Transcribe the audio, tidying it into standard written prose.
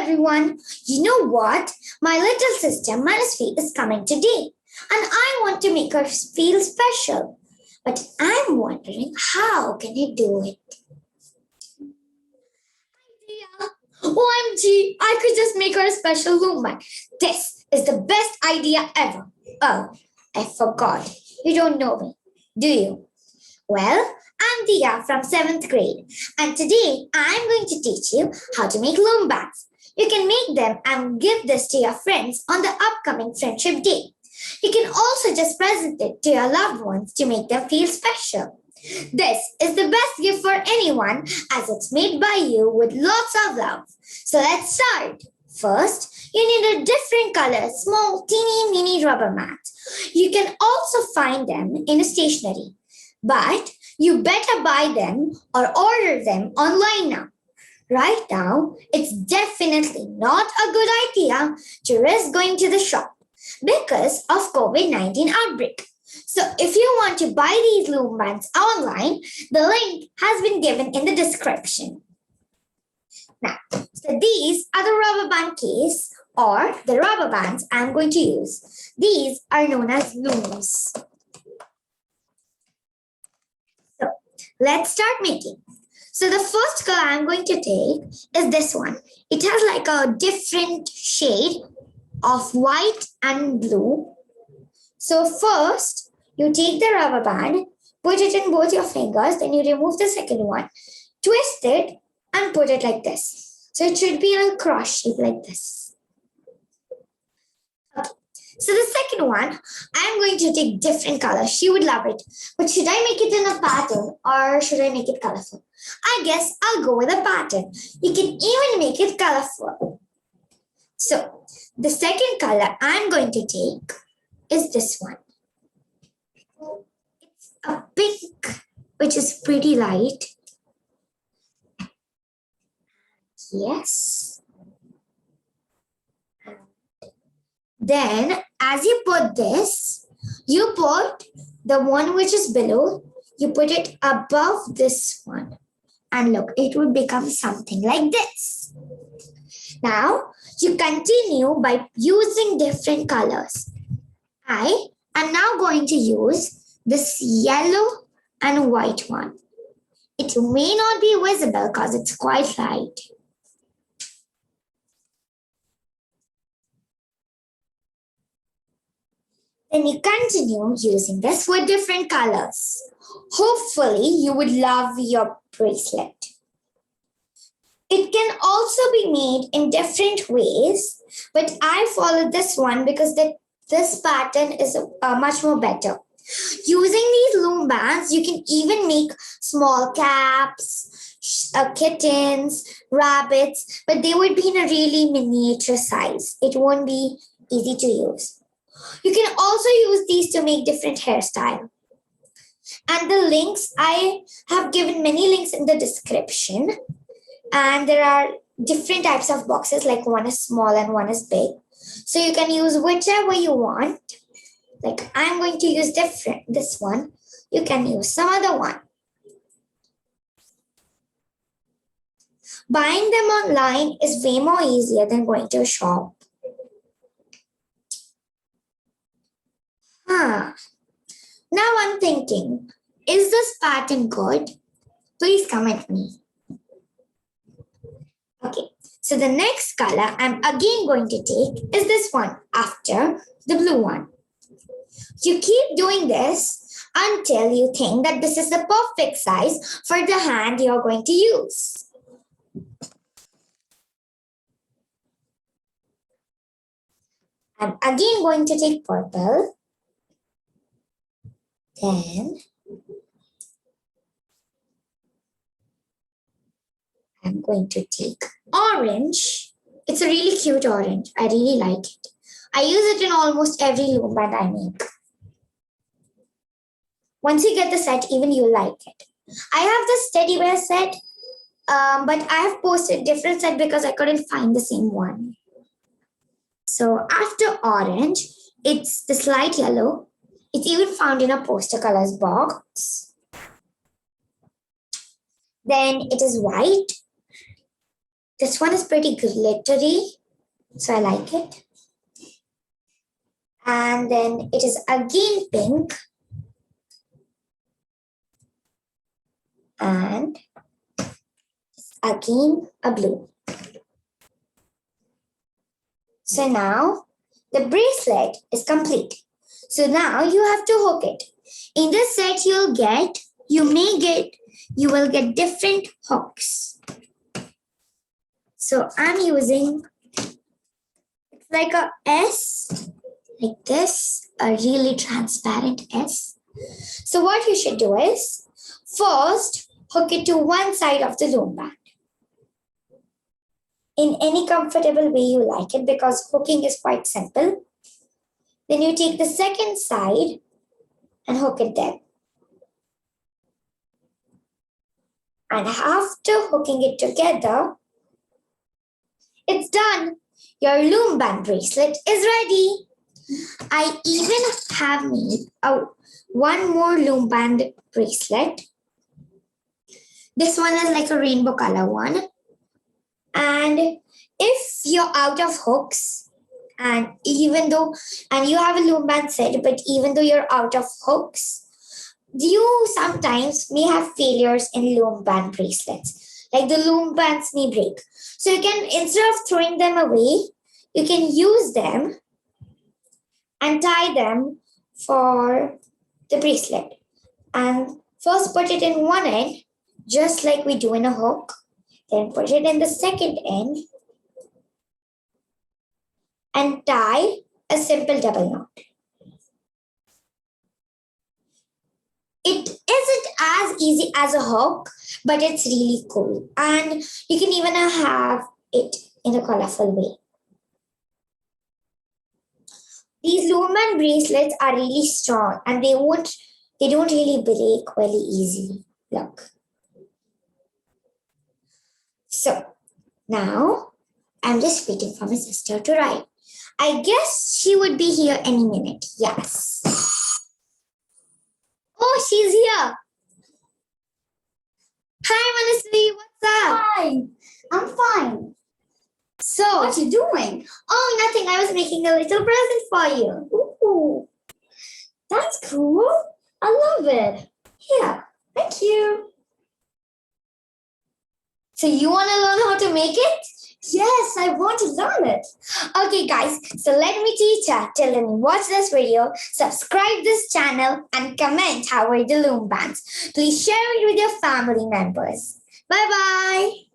everyone. You know what? My little sister Manasvi is coming today, and I want to make her feel special. But I'm wondering how can I do it? Idea. OMG, I could just make her a special Loom. This is the best idea ever. Oh, I forgot. You don't know me, do you? Well, I'm Diya from 7th grade, and today I'm going to teach you how to make loom bags. You can make them and give this to your friends on the upcoming Friendship Day. You can also just present it to your loved ones to make them feel special. This is the best gift for anyone as it's made by you with lots of love. So let's start. First, you need a different color, small, teeny, mini rubber mat. You can also find them in a stationery. But you better buy them or order them online now. Right now, it's definitely not a good idea to risk going to the shop because of COVID-19 outbreak. So if you want to buy these loom bands online, the link has been given in the description. Now, so these are the rubber band case or the rubber bands I'm going to use. These are known as looms. Let's start making. So the first color I'm going to take is this one. It has like a different shade of white and blue. So first, you take the rubber band, put it in both your fingers, then you remove the second one, twist it and put it like this. So it should be in a cross shape like this. So the second one, I'm going to take different colors. She would love it. But should I make it in a pattern or should I make it colorful? I guess I'll go with a pattern. You can even make it colorful. So the second color I'm going to take is this one. It's a pink, which is pretty light. Yes. Then, as you put this, you put the one which is below, you put it above this one. And look, it will become something like this. Now, you continue by using different colors. I am now going to use this yellow and white one. It may not be visible because it's quite light. Then you continue using this with different colors. Hopefully, you would love your bracelet. It can also be made in different ways, but I followed this one because this pattern is much more better. Using these loom bands, you can even make small caps, kittens, rabbits, but they would be in a really miniature size. It won't be easy to use. You can also use these to make different hairstyles. And the links, I have given many links in the description. And there are different types of boxes, like one is small and one is big. So you can use whichever you want. Like I'm going to use this one. You can use some other one. Buying them online is way more easier than going to a shop. Now I'm thinking, is this pattern good? Please comment me. Okay, so the next color I'm again going to take is this one after the blue one. You keep doing this until you think that this is the perfect size for the hand you're going to use. I'm again going to take purple. Then I'm going to take orange. It's a really cute orange. I really like it. I use it in almost every loom band I make. Once you get the set, even you'll like it. I have this teddy bear set, but I have posted different set because I couldn't find the same one. So after orange, it's this light yellow. It's even found in a poster colors box. Then it is white. This one is pretty glittery, so I like it. And then it is again pink. And again a blue. So now the bracelet is complete. So now you have to hook it. In this set you will get different hooks. So I'm using like a S, like this, a really transparent S. So what you should do is first hook it to one side of the loom band. In any comfortable way you like it, because hooking is quite simple. Then you take the second side and hook it there. And after hooking it together, it's done. Your loom band bracelet is ready. I even have made one more loom band bracelet. This one is like a rainbow color one. And if you're out of hooks, and you have a loom band set, but even though you're out of hooks, you sometimes may have failures in loom band bracelets. Like the loom bands may break. So you can, instead of throwing them away, you can use them and tie them for the bracelet. And first put it in one end, just like we do in a hook. Then put it in the second end and tie a simple double knot. It isn't as easy as a hook, but it's really cool. And you can even have it in a colorful way. These loom band bracelets are really strong and they don't really break very easily. Look. So now I'm just waiting for my sister to arrive. I guess she would be here any minute. Yes. Oh, she's here. Hi, Manasvi. What's up? Hi, I'm fine. So, What you doing? oh, nothing. I was making a little present for you. Ooh, that's cool. I love it. Here. Thank you. So you want to learn how to make it? Yes, I want to learn it. Okay, guys. So let me teach you. Till then, watch this video, subscribe this channel, and comment how are the loom bands. Please share it with your family members. Bye-bye.